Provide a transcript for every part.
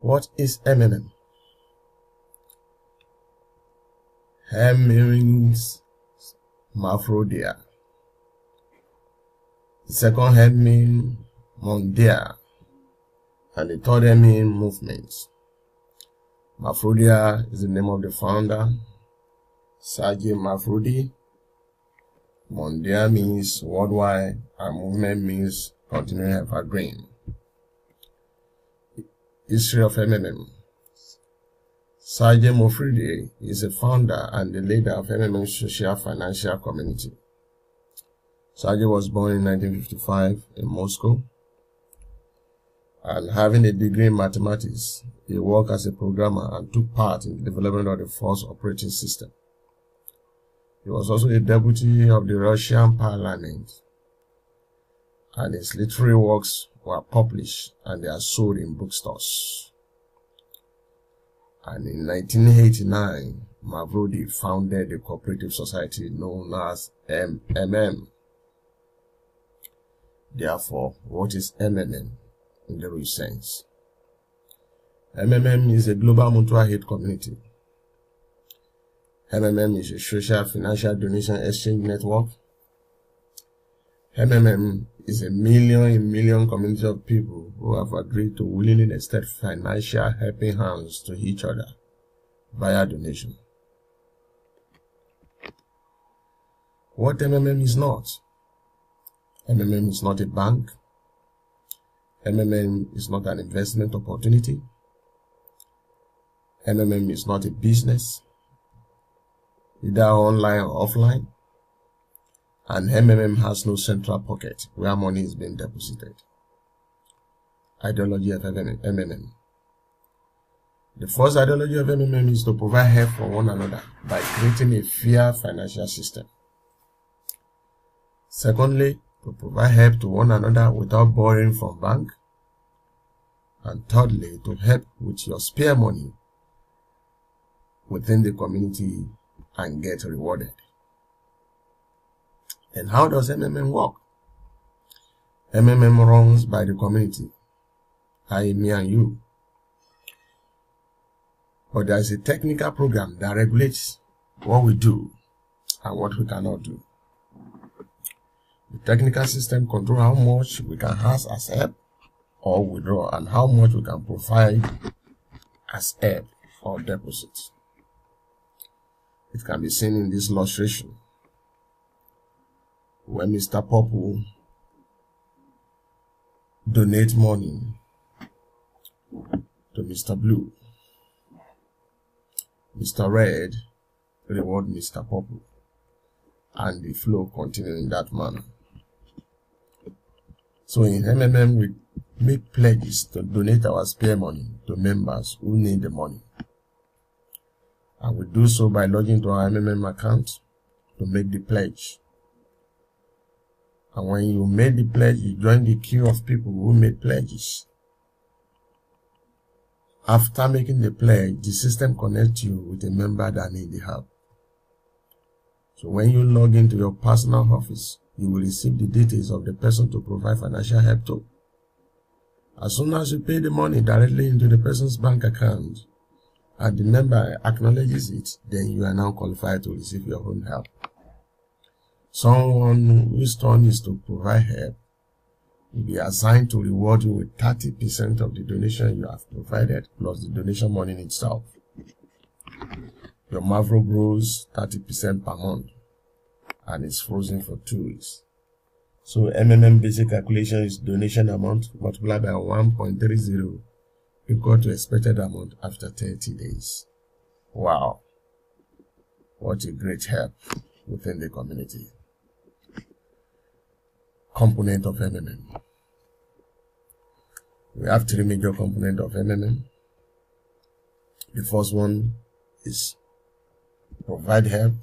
What is MMM? M means Mafrodia. The second M means Mondia. And the third M means movement. Mafrodia is the name of the founder, Sergey Mafrodi. Mondia means worldwide, and movement means continuing evergreen. History of MMM. Sergey Mafrodi is a founder and the leader of MMM social financial community. Sergey was born in 1955 in Moscow, and having a degree in mathematics, he worked as a programmer and took part in the development of the first operating system. He was also a deputy of the Russian parliament, and his literary works were published and they are sold in bookstores. And in 1989, Mafrodi founded a cooperative society known as MMM. Therefore, what is MMM in the real sense? MMM is a global mutual aid community. MMM is a social financial donation exchange network. MMM is a million community of people who have agreed to willingly extend financial helping hands to each other via donation. What MMM is not? MMM is not a bank. MMM is not an investment opportunity. MMM is not a business, either online or offline. And MMM has no central pocket where money is being deposited. Ideology of MMM. The first ideology of MMM is to provide help for one another by creating a fair financial system. Secondly, to provide help to one another without borrowing from bank. And thirdly, to help with your spare money within the community and get rewarded. And how does MMM work? MMM runs by the community, i.e. me and you. But there is a technical program that regulates what we do and what we cannot do. The technical system controls how much we can ask as help or withdraw and how much we can provide as help or deposits. It can be seen in this illustration, when Mr. Purple donates money to Mr. Blue, Mr. Red reward Mr. Purple, and the flow continues in that manner. So in MMM, we make pledges to donate our spare money to members who need the money. And we do so by logging to our MMM account to make the pledge. And when you made the pledge, you join the queue of people who made pledges. After making the pledge, the system connects you with a member that needs the help. So when you log into your personal office, you will receive the details of the person to provide financial help to. As soon as you pay the money directly into the person's bank account, and the member acknowledges it, then you are now qualified to receive your own help. Someone whose turn is to provide help will be assigned to reward you with 30% of the donation you have provided, plus the donation money in itself. Your Mavro grows 30% per month, and it's frozen for 2 weeks. So MMM basic calculation is donation amount multiplied by 1.30 equal to expected amount after 30 days. Wow. What a great help within the community. Component of MMM. We have 3 major components of MMM. The first one is provide help.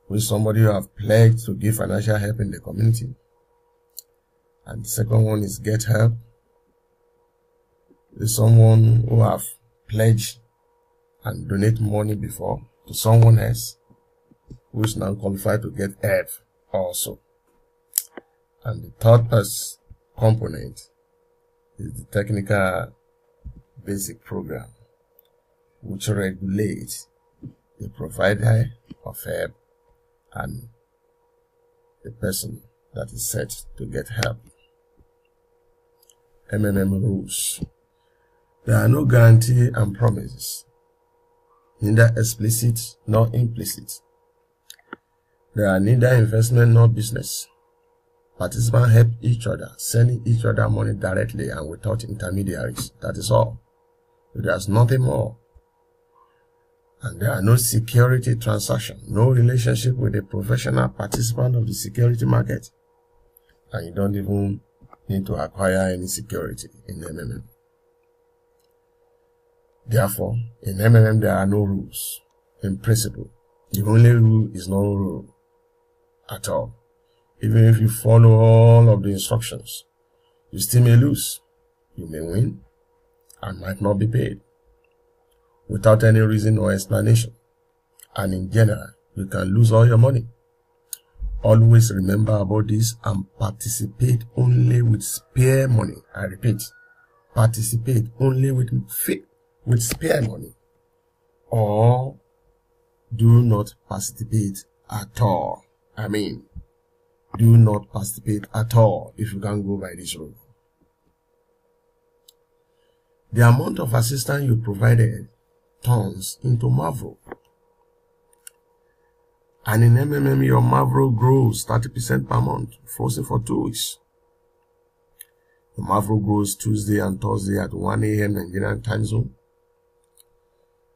With somebody who have pledged to give financial help in the community. And the second one is get help. With someone who have pledged and donate money before to someone else who is now qualified to get help also. And the third component is the technical basic program which regulates the provider of help and the person that is set to get help. MMM rules. There are no guarantee and promises, neither explicit nor implicit. There are neither investment nor business. Participants help each other, sending each other money directly and without intermediaries. That is all. There's nothing more. And there are no security transactions, no relationship with a professional participant of the security market. And you don't even need to acquire any security in MMM. Therefore, in MMM there are no rules. In principle, the only rule is no rule at all. Even if you follow all of the instructions, you still may lose. You may win and might not be paid without any reason or explanation. And in general, you can lose all your money. Always remember about this and participate only with spare money. I repeat, participate only with spare money, or do not participate at all. Do not participate at all if you can't go by this rule. The amount of assistance you provided turns into Mavro. And in MMM, your Mavro grows 30% per month, frozen for 2 weeks. The Mavro grows Tuesday and Thursday at 1 a.m. Nigerian time zone.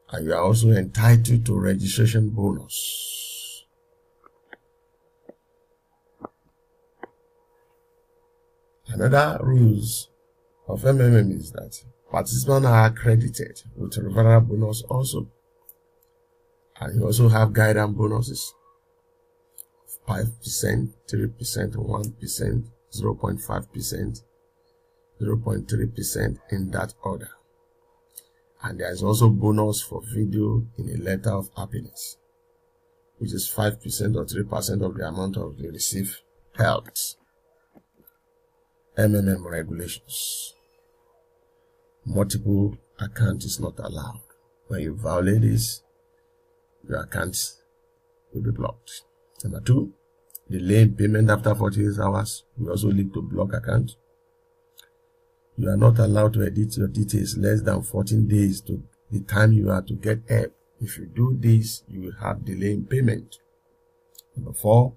And you are also entitled to registration bonus. Another rules of MMM is that participants are accredited with referral bonus also. And you also have guidance bonuses. 5%, 3%, 1%, 0.5%, 0.3% in that order. And there is also bonus for video in a letter of happiness, which is 5% or 3% of the amount of the received help. MMM regulations. Multiple account is not allowed. When you violate this, your account will be blocked. Number 2, delay in payment after 48 hours will also lead to block account. You are not allowed to edit your details less than 14 days to the time you are to get help. If you do this, you will have delay in payment. Number 4,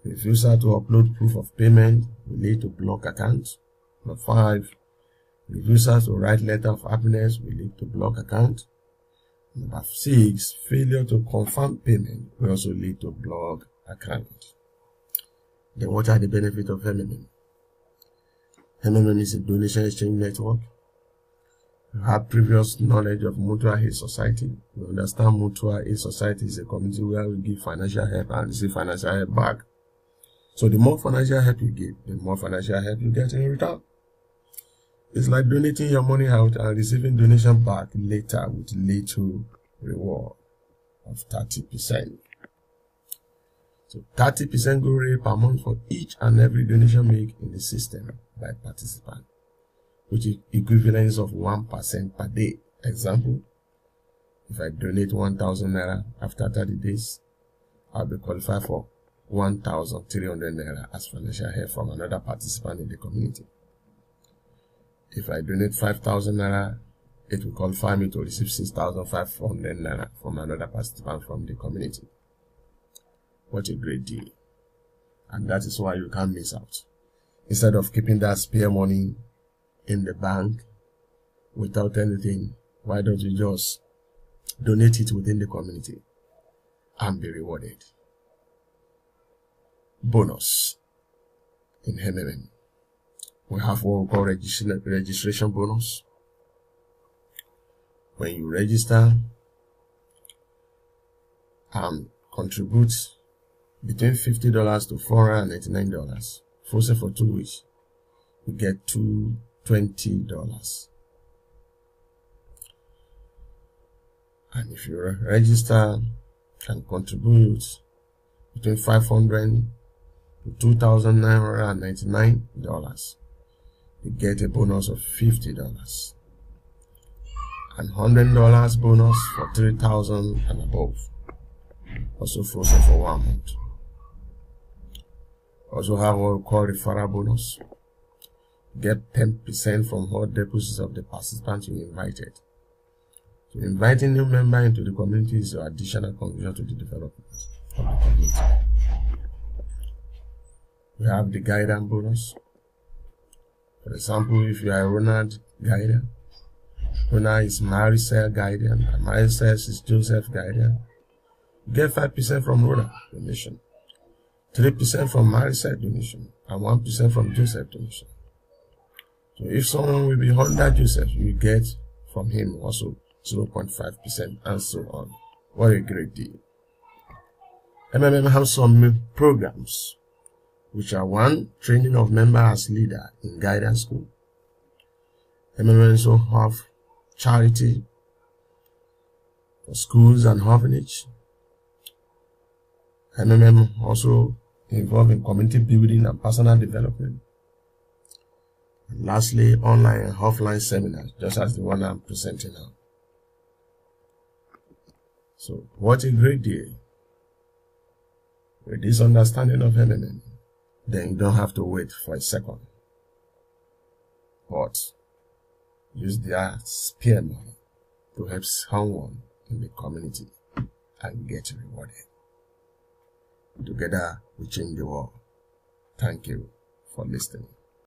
refusal to upload proof of payment will lead to block account. Number 5, refusal to write letter of happiness will lead to block account. Number 6, failure to confirm payment will also lead to block account. Then what are the benefits of MMM? MMM is a donation exchange network. You have previous knowledge of Mutual Aid Society. You understand Mutual Aid Society is a community where we give financial help and receive financial help back. So the more financial help you give, the more financial help you get in return. It's like donating your money out and receiving donation back later with little reward of 30%. So 30% go rate per month for each and every donation made in the system by participant, which is equivalent of 1% per day. Example, if I donate 1,000 naira after 30 days, I'll be qualified for 1,300 naira as financial help from another participant in the community. If I donate 5,000 naira, it will qualify me to receive 6,500 naira from another participant from the community. What a great deal. And that is why you can't miss out. Instead of keeping that spare money in the bank without anything, why don't you just donate it within the community and be rewarded? Bonus in MMM. We have what we call registration bonus. When you register and contribute between $50 to $499, frozen for 2 weeks, you get $220. And if you register and contribute between $500 to $2,999, you get a bonus of $50. And $100 bonus for 3,000 and above. Also frozen for 1 month. Also have what we call referral bonus. Get 10% from all deposits of the participants you invited. So inviting new members into the community is your additional contribution to the development of the community. We have the guidance bonus. For example, if you are a Ronald guardian, Ronald is Marisol guardian, and Marisol is Joseph guardian. You get 5% from Ronald donation, 3% from Marisol donation, and 1% from Joseph donation. So if someone will be under Joseph, you get from him also 0.5% and so on. What a great deal. MMM has some programs, which are 1, training of members as leader in guidance school. MMM also have charity for schools and orphanage. MMM also involved in community building and personal development. And lastly, online and offline seminars, just as the one I'm presenting now. So, what a great day. With this understanding of MMM, then you don't have to wait for a second, but use their spare money to help someone in the community and get rewarded. Together we change the world. Thank you for listening.